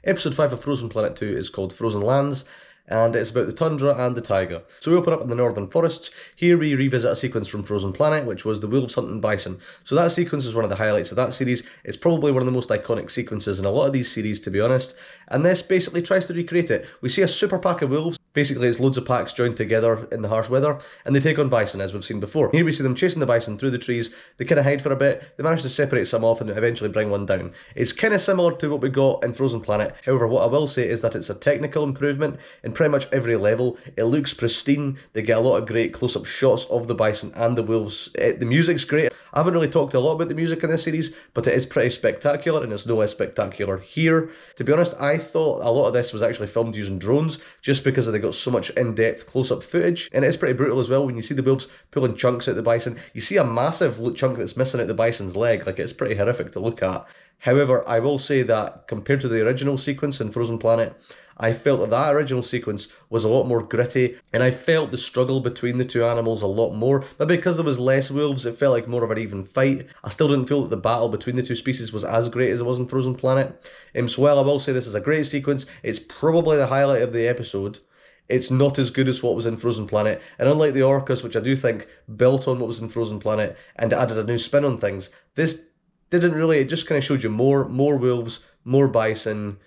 Episode 5 of Frozen Planet 2 is called Frozen Lands, and it's about the Tundra and the Taiga. So we open up in the northern forests. Here we revisit a sequence from Frozen Planet, which was the wolves hunting bison. So that sequence is one of the highlights of that series. It's probably one of the most iconic sequences in a lot of these series, to be honest. And this basically tries to recreate it. We see a super pack of wolves. Basically, it's loads of packs joined together in the harsh weather, and they take on bison, as we've seen before. Here we see them chasing the bison through the trees. They kind of hide for a bit. They manage to separate some off and eventually bring one down. It's kind of similar to what we got in Frozen Planet. However, what I will say is that it's a technical improvement in pretty much every level. It looks pristine. They get a lot of great close-up shots of the bison and the wolves. The music's great. I haven't really talked a lot about the music in this series, but it is pretty spectacular, and it's no less spectacular here. To be honest, I thought a lot of this was actually filmed using drones, just because they got so much in-depth close-up footage, and it is pretty brutal as well. When you see the wolves pulling chunks out the bison, you see a massive chunk that's missing out the bison's leg. Like, it's pretty horrific to look at. However, I will say that compared to the original sequence in Frozen Planet, I felt that that original sequence was a lot more gritty, and I felt the struggle between the two animals a lot more. But because there was less wolves, it felt like more of an even fight. I still didn't feel that the battle between the two species was as great as it was in Frozen Planet. So while I will say this is a great sequence, it's probably the highlight of the episode. It's not as good as what was in Frozen Planet, and unlike the orcas, which I do think built on what was in Frozen Planet and added a new spin on things, this didn't really. It just kind of showed you more wolves, more bison.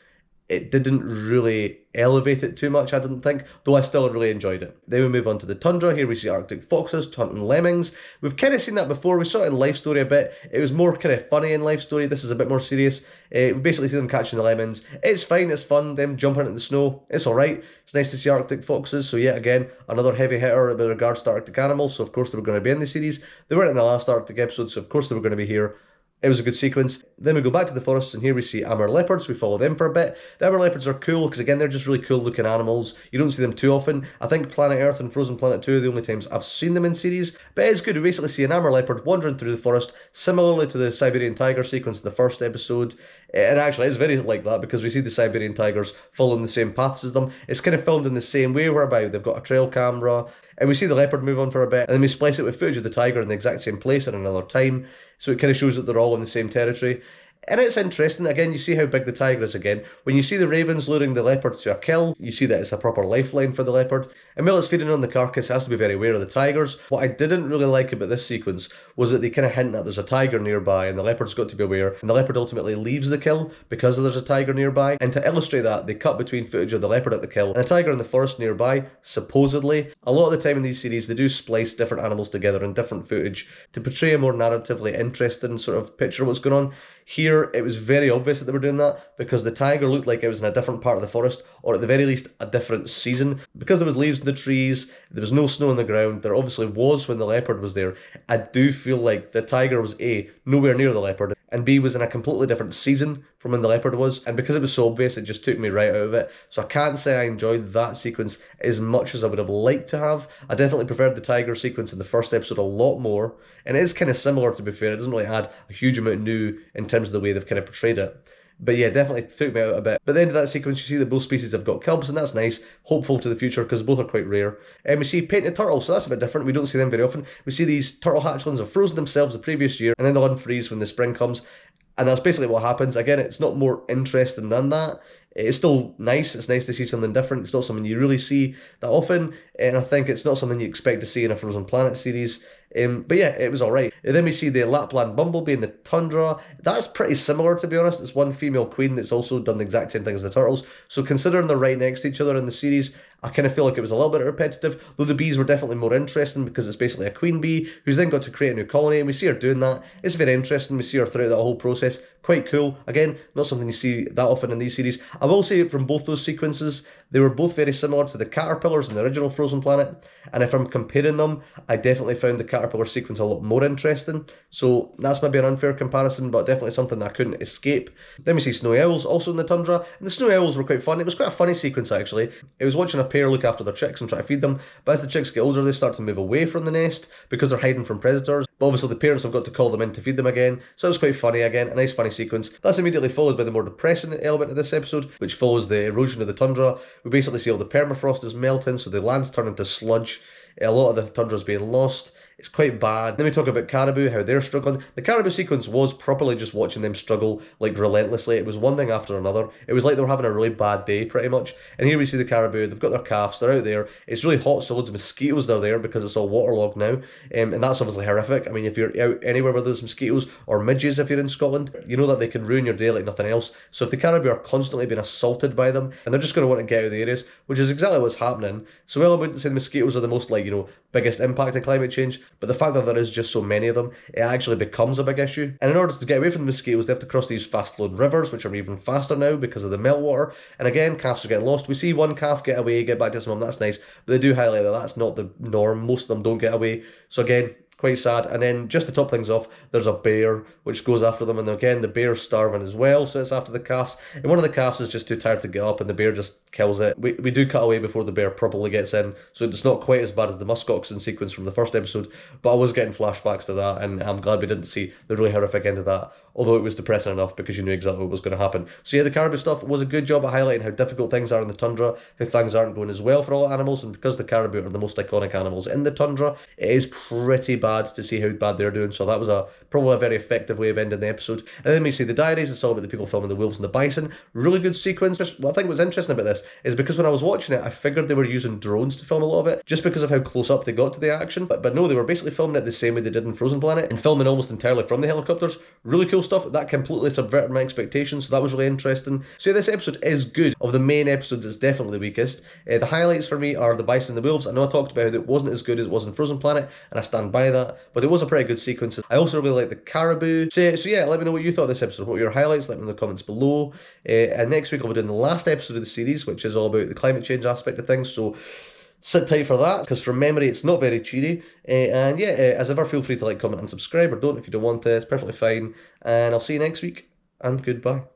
It didn't really elevate it too much, I didn't think, though I still really enjoyed it. Then we move on to the tundra. Here we see Arctic foxes hunting lemmings. We've kind of seen that before. We saw it in Life Story a bit. It was more kind of funny in Life Story. This is a bit more serious. We basically see them catching the lemons. It's fine, it's fun, them jumping into the snow. It's alright. It's nice to see Arctic foxes. So yet again, another heavy hitter with regards to Arctic animals. So of course they were going to be in the series. They weren't in the last Arctic episode, so of course they were going to be here. It was a good sequence. Then we go back to the forests, and here we see Amur leopards. We follow them for a bit. The Amur leopards are cool because, again, they're just really cool looking animals. You don't see them too often. I think Planet Earth and Frozen Planet 2 are the only times I've seen them in series. But it's good. We basically see an Amur leopard wandering through the forest, similarly to the Siberian tiger sequence in the first episode. And actually, it's very like that because we see the Siberian tigers following the same paths as them. It's kind of filmed in the same way, whereby they've got a trail camera, and we see the leopard move on for a bit, and then we splice it with footage of the tiger in the exact same place at another time, so it kind of shows that they're all in the same territory. And it's interesting, again, you see how big the tiger is again. When you see the ravens luring the leopard to a kill, you see that it's a proper lifeline for the leopard. And while it's feeding on the carcass, it has to be very aware of the tigers. What I didn't really like about this sequence was that they kind of hint that there's a tiger nearby, and the leopard's got to be aware, and the leopard ultimately leaves the kill because there's a tiger nearby. And to illustrate that, they cut between footage of the leopard at the kill and a tiger in the forest nearby, supposedly. A lot of the time in these series, they do splice different animals together in different footage to portray a more narratively interesting sort of picture of what's going on. Here, it was very obvious that they were doing that because the tiger looked like it was in a different part of the forest, or at the very least, a different season. Because there was leaves in the trees, there was no snow on the ground, there obviously was when the leopard was there. I do feel like the tiger was A, nowhere near the leopard, and B, was in a completely different season from when the leopard was, and because it was so obvious, it just took me right out of it. So I can't say I enjoyed that sequence as much as I would have liked to have. I definitely preferred the tiger sequence in the first episode a lot more, and it is kind of similar, to be fair. It doesn't really add a huge amount new in terms of the way they've kind of portrayed it. But yeah, definitely took me out a bit. But at the end of that sequence, you see that both species have got cubs, and that's nice. Hopeful to the future, because both are quite rare. And we see painted turtles, so that's a bit different. We don't see them very often. We see these turtle hatchlings have frozen themselves the previous year, and then they'll unfreeze when the spring comes. And that's basically what happens. Again, it's not more interesting than that. It's still nice. It's nice to see something different. It's not something you really see that often. And I think it's not something you expect to see in a Frozen Planet series. But yeah, it was alright. And then we see the Lapland bumblebee in the tundra. That's pretty similar, to be honest. It's one female queen that's also done the exact same thing as the turtles. So considering they're right next to each other in the series, I kind of feel like it was a little bit repetitive, though the bees were definitely more interesting because it's basically a queen bee who's then got to create a new colony, and we see her doing that. It's very interesting. We see her throughout that whole process. Quite cool. Again, not something you see that often in these series. I will say from both those sequences, they were both very similar to the caterpillars in the original Frozen Planet, and if I'm comparing them, I definitely found the caterpillar sequence a lot more interesting. So that's maybe an unfair comparison, but definitely something that I couldn't escape. Then we see snowy owls also in the tundra, and the snowy owls were quite fun. It was quite a funny sequence, actually. It was watching a pair look after their chicks and try to feed them, but as the chicks get older, they start to move away from the nest because they're hiding from predators. But obviously the parents have got to call them in to feed them again, so it was quite funny again, a nice funny sequence. That's immediately followed by the more depressing element of this episode, which follows the erosion of the tundra. We basically see all the permafrost is melting, so the lands turn into sludge. A lot of the tundra is being lost. It's quite bad. Then we talk about caribou, how they're struggling. The caribou sequence was properly just watching them struggle like relentlessly. It was one thing after another. It was like they were having a really bad day pretty much. And here we see the caribou, they've got their calves, they're out there. It's really hot, so loads of mosquitoes are there because it's all waterlogged now. And that's obviously horrific. I mean, if you're out anywhere where there's mosquitoes, or midges if you're in Scotland, you know that they can ruin your day like nothing else. So if the caribou are constantly being assaulted by them, and they're just going to want to get out of the areas, which is exactly what's happening. So while I wouldn't say the mosquitoes are the most, like, biggest impact of climate change, but the fact that there is just so many of them, it actually becomes a big issue. And in order to get away from the mosquitoes, they have to cross these fast-flowing rivers, which are even faster now because of the meltwater. And again, calves are getting lost. We see one calf get away, get back to his mum, that's nice, but they do highlight that that's not the norm. Most of them don't get away. So again, quite sad. And then just to top things off, there's a bear which goes after them, and again the bear's starving as well, so it's after the calves. And one of the calves is just too tired to get up, and the bear just kills it. We do cut away before the bear properly gets in, so it's not quite as bad as the muskoxen sequence from the first episode, but I was getting flashbacks to that, and I'm glad we didn't see the really horrific end of that, although it was depressing enough because you knew exactly what was going to happen. So yeah, the caribou stuff was a good job at highlighting how difficult things are in the tundra, how things aren't going as well for all animals, and because the caribou are the most iconic animals in the tundra, it is pretty bad to see how bad they're doing. So that was probably a very effective way of ending the episode. And then we see the diaries. It's all about the people filming the wolves and the bison. Really good sequence. Well, I think what's interesting about this is because when I was watching it, I figured they were using drones to film a lot of it, just because of how close up they got to the action. But no, they were basically filming it the same way they did in Frozen Planet, and filming almost entirely from the helicopters. Really cool stuff. That completely subverted my expectations, so that was really interesting. So yeah, this episode is good. Of the main episodes, it's definitely the weakest. The highlights for me are the bison and the wolves. I know I talked about how it wasn't as good as it was in Frozen Planet, and I stand by that, but it was a pretty good sequence. I also really like the caribou. So yeah, let me know what you thought of this episode. What were your highlights? Let me know in the comments below. And next week I'll be doing the last episode of the series, which is all about the climate change aspect of things. So sit tight for that, because from memory it's not very cheery. And yeah, as ever, feel free to like, comment and subscribe, or don't if you don't want to. It's perfectly fine. And I'll see you next week, and goodbye.